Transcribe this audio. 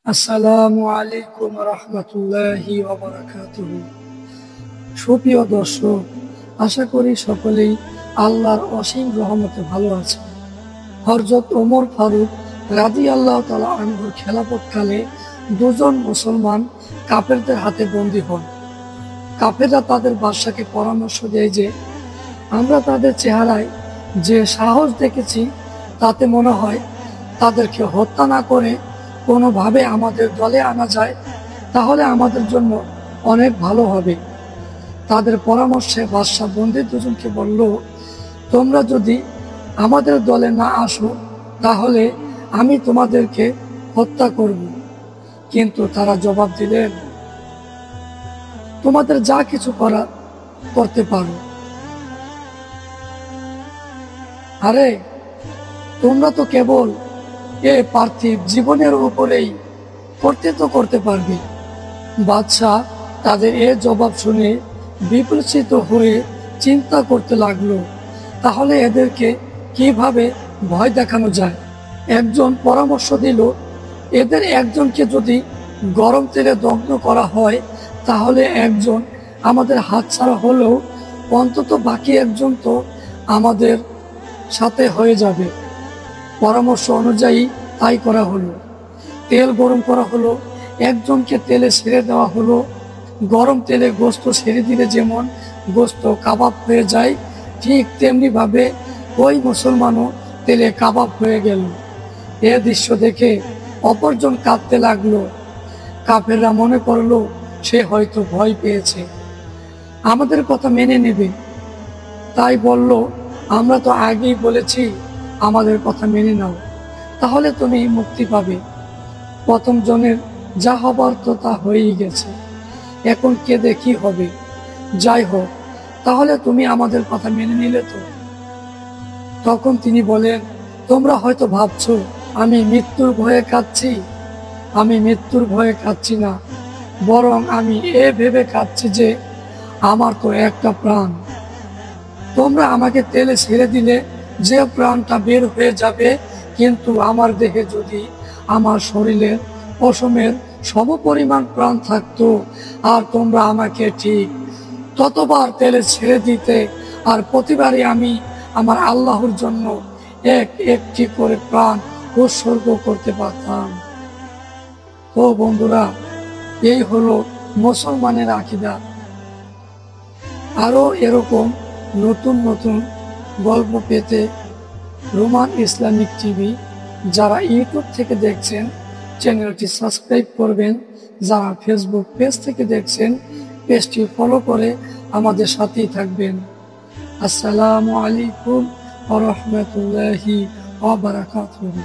আসসালামু আলাইকুম রহমতুল্লাহি ওয়া বারাকাতুহু। সুপ্রিয় দর্শক, আশা করি সকলেই আল্লাহর অসীম রহমতে ভালো আছে। হযরত ওমর ফারুক রাদিয়াল্লাহু তাআলা আনহুর খেলাফতকালে দুজন মুসলমান কাফেরদের হাতে বন্দী হন। কাফেররা তাদের বাদশাকে পরামর্শ দেয় যে আমরা তাদের চেহারায় যে সাহস দেখেছি তাতে মনে হয় তাদেরকে হত্যা না করে কোনোভাবে আমাদের দলে আনা যায় তাহলে আমাদের জন্য অনেক ভালো হবে। তাদের পরামর্শে বাদশা বন্দী দুজনকে বলল, তোমরা যদি আমাদের দলে না আসো তাহলে আমি তোমাদেরকে হত্যা করব। কিন্তু তারা জবাব দিলেন, তোমাদের যা কিছু করার করতে পারো। আরে তোমরা তো কেবল এ পার্থিব জীবনের উপরেই করতে পারবে। বাদশাহ তাদের এ জবাব শুনে বিপর্যিত হয়ে চিন্তা করতে লাগলো, তাহলে এদেরকে কিভাবে ভয় দেখানো যায়। একজন পরামর্শ দিল, এদের একজনকে যদি গরম তেলে দগ্ধ করা হয় তাহলে একজন আমাদের হাতছাড়া হলেও অন্তত বাকি একজন তো আমাদের সাথে হয়ে যাবে। পরামর্শ অনুযায়ী তাই করা হলো। তেল গরম করা হলো, একজনকে তেলে ছেড়ে দেওয়া হলো। গরম তেলে গোস্ত ছেড়ে দিলে যেমন গোস্ত কাবাব হয়ে যায়, ঠিক তেমনি ভাবে ওই মুসলমানও তেলে কাবাব হয়ে গেল। এ দৃশ্য দেখে অপরজন কাঁদতে লাগলো। কাফেররা মনে করলো সে হয়তো ভয় পেয়েছে, আমাদের কথা মেনে নেবে। তাই বলল, আমরা তো আগেই বলেছি আমাদের কথা মেনে নাও, তাহলে তুমি মুক্তি পাবে। প্রথম জনের যা হবার তো তা হয়েই গেছে, এখন কেঁদে কি হবে? যাই হোক, তাহলে তুমি আমাদের কথা মেনে নিলে তো? তখন তিনি বলেন, তোমরা হয়তো ভাবছো আমি মৃত্যুর ভয়ে কাঁদছি। আমি মৃত্যুর ভয়ে কাঁদছি না, বরং আমি এ ভেবে কাঁদছি যে আমার তো একটা প্রাণ। তোমরা আমাকে তেলে ছেড়ে দিলে যে প্রাণটা বের হয়ে যাবে, কিন্তু আমার দেহে যদি আমার শরীরের পশমের সমপরিমাণ প্রাণ থাকতো আর তোমরা আমাকে ঠিক ততবার তেলে ছেড়ে দিতে, আর প্রতিবারই আমি আমার আল্লাহর জন্য একটি করে প্রাণ উৎসর্গ করতে পারতাম। ও বন্ধুরা, এই হলো মুসলমানের আকীদা। আরো এরকম নতুন নতুন গল্প পেতে রোমান ইসলামিক টিভি যারা ইউটিউব থেকে দেখছেন চ্যানেলটি সাবস্ক্রাইব করবেন। যারা ফেসবুক পেজ থেকে দেখছেন পেজটি ফলো করে আমাদের সাথেই থাকবেন। আসসালামু আলাইকুম ওয়া রাহমাতুল্লাহি ওয়া বারাকাতুহু।